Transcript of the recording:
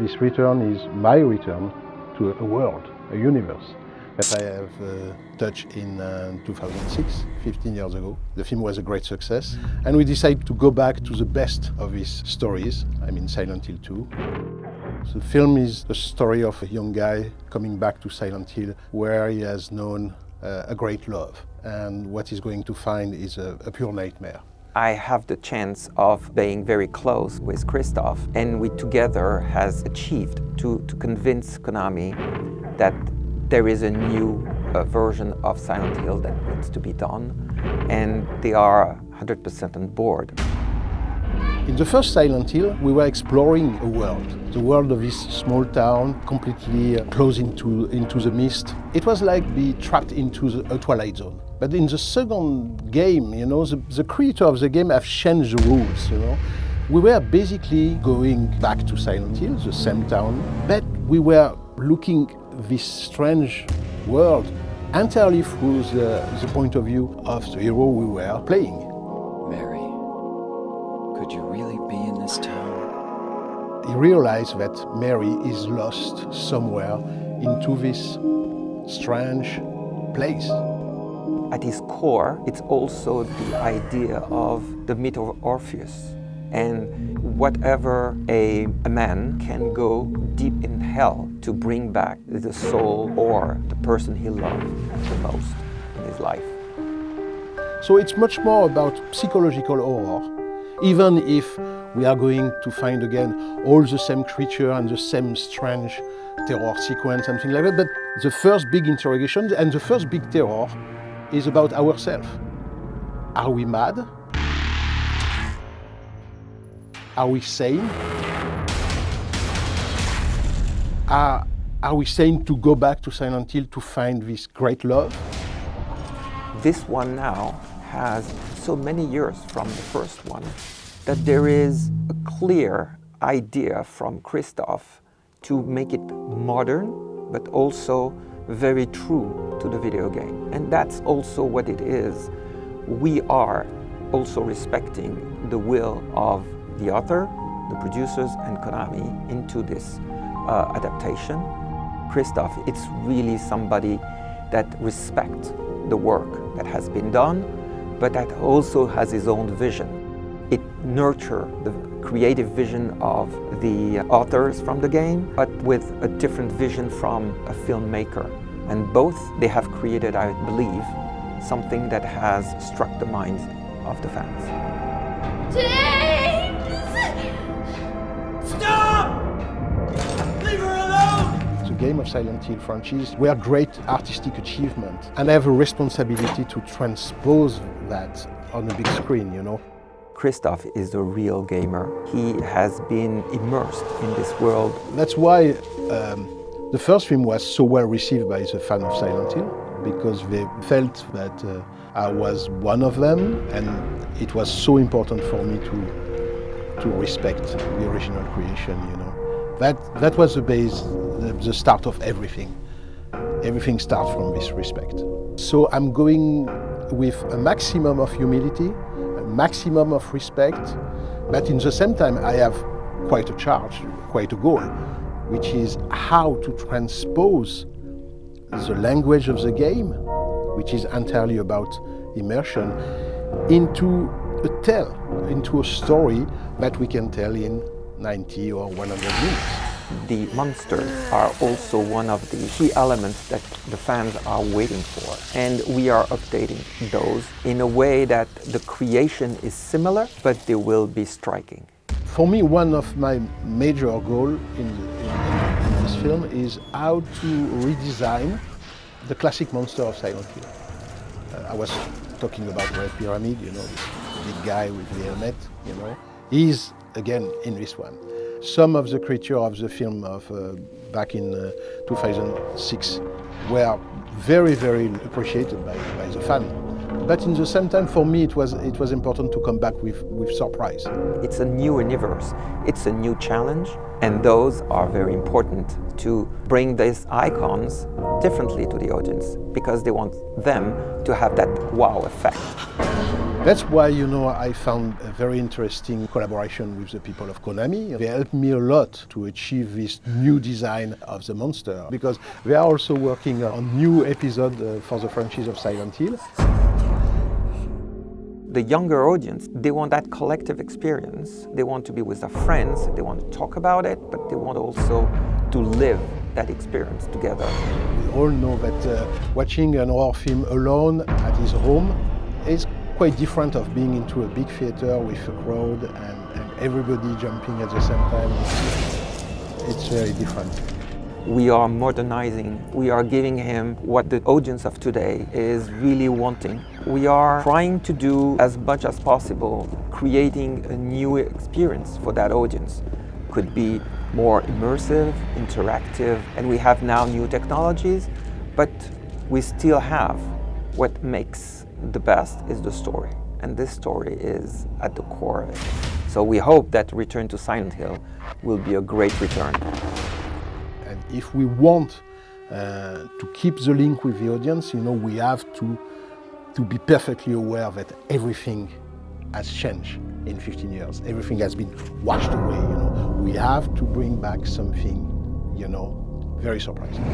This return is my return to a world, a universe that I have touched in 2006, 15 years ago. The film was a great success, and we decided to go back to the best of his stories, I mean Silent Hill 2. The film is the story of a young guy coming back to Silent Hill where he has known a great love, and what he's going to find is a pure nightmare. I have the chance of being very close with Christophe, and we together has achieved to convince Konami that there is a new version of Silent Hill that needs to be done, and they are 100% on board. In the first Silent Hill, we were exploring a world, the world of this small town, completely closed into the mist. It was like being trapped into a Twilight Zone. But in the second game, you know, the creator of the game have changed the rules, you know. We were basically going back to Silent Hill, the same town, but we were looking this strange world entirely through the point of view of the hero we were playing. Mary, could you really be in this town? He realized that Mary is lost somewhere into this strange place. At its core, it's also the idea of the myth of Orpheus. And whatever a man can go deep in hell to bring back the soul or the person he loved the most in his life. So it's much more about psychological horror, even if we are going to find again all the same creature and the same strange terror sequence and things like that. But the first big interrogation and the first big terror is about ourselves. Are we mad? Are we sane? Are we sane to go back to Silent Hill to find this great love? This one now has so many years from the first one that there is a clear idea from Christophe to make it modern, but also very true to the video game. And that's also what it is. We are also respecting the will of the author, the producers, and Konami into this adaptation. Christophe, it's really somebody that respects the work that has been done, but that also has his own vision. It nurtures the creative vision of the authors from the game, but with a different vision from a filmmaker. And both, they have created, I believe, something that has struck the minds of the fans. James! Stop! Leave her alone! The game of Silent Hill franchise were great artistic achievement, and I have a responsibility to transpose that on a big screen, you know. Christophe is a real gamer. He has been immersed in this world. That's why the first film was so well received by the fans of Silent Hill, because they felt that I was one of them, and it was so important for me to respect the original creation, you know. That was the base, the start of everything. Everything starts from this respect. So I'm going with a maximum of humility, a maximum of respect, but in the same time I have quite a charge, quite a goal, which is how to transpose the language of the game, which is entirely about immersion, into a tale, into a story that we can tell in 90 or 100 minutes. The monsters are also one of the key elements that the fans are waiting for. And we are updating those in a way that the creation is similar, but they will be striking. For me, one of my major goals in this film is how to redesign the classic monster of Silent Hill. I was talking about Red Pyramid, you know, this big guy with the helmet, you know. He's, again, in this one. Some of the creatures of the film of back in 2006 were very, very appreciated by the fan. But in the same time, for me, it was important to come back with surprise. It's a new universe, it's a new challenge, and those are very important to bring these icons differently to the audience, because they want them to have that wow effect. That's why, I found a very interesting collaboration with the people of Konami. They helped me a lot to achieve this new design of the monster, because they are also working on new episodes for the franchise of Silent Hill. The younger audience, they want that collective experience. They want to be with their friends, they want to talk about it, but they want also to live that experience together. We all know that watching an horror film alone at his home is quite different of being into a big theater with a crowd and everybody jumping at the same time. It's very different. We are modernizing, we are giving him what the audience of today is really wanting. We are trying to do as much as possible, creating a new experience for that audience. Could be more immersive, interactive, and we have now new technologies, but we still have what makes the best is the story, and this story is at the core of it. So we hope that Return to Silent Hill will be a great return. And if we want to keep the link with the audience, we have to be perfectly aware that everything has changed in 15 years. Everything has been washed away. We have to bring back something, very surprising.